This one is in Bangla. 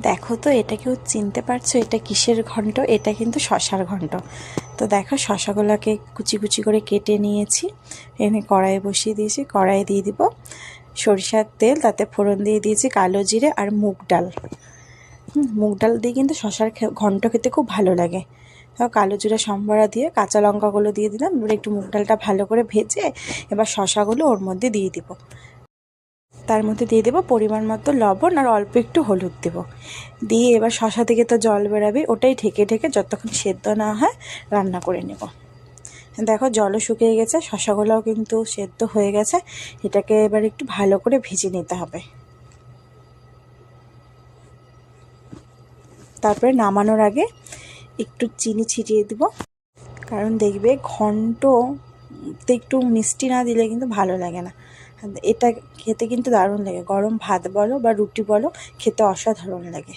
দেখো তো এটা কেউ চিনতে পারছো এটা কিসের ঘন্ট? এটা কিন্তু শশার ঘন্ট। তো দেখো শশাগুলোকে কুচি কুচি করে কেটে নিয়েছি, এনে কড়াইয়ে বসিয়ে দিয়েছি। কড়াইয়ে দিয়ে দিব সরিষার তেল, তাতে ফোড়ন দিয়ে দিয়েছি কালো জিরে আর মুগ ডাল। মুগ ডাল দিয়ে কিন্তু শশার ঘন্ট খেতে খুব ভালো লাগে। কালো জিরা সম্বরা দিয়ে কাঁচা লঙ্কাগুলো দিয়ে দিলাম। এবার একটু মুগ ডালটা ভালো করে ভেজে এবার শশাগুলো ওর মধ্যে দিয়ে দিব। তার মধ্যে দিয়ে দেবো পরিমাণ মতো লবণ আর অল্প একটু হলুদ দেব। দিয়ে এবার শশা থেকে তো জল বেরাবে, ওটাই ঢেকে ঢেকে যতক্ষণ সেদ্ধ না হয় রান্না করে নেব। দেখো জলও শুকিয়ে গেছে, শশাগুলোও কিন্তু সেদ্ধ হয়ে গেছে। এটাকে এবার একটু ভালো করে ভেজে নিতে হবে। তারপরে নামানোর আগে একটু চিনি ছিটিয়ে দিব, কারণ দেখবে ঘন্টতে একটু মিষ্টি না দিলে কিন্তু ভালো লাগে না। এটা খেতে কিন্তু দারুণ লাগে, গরম ভাত বলো বা রুটি বলো, খেতে অসাধারণ লাগে।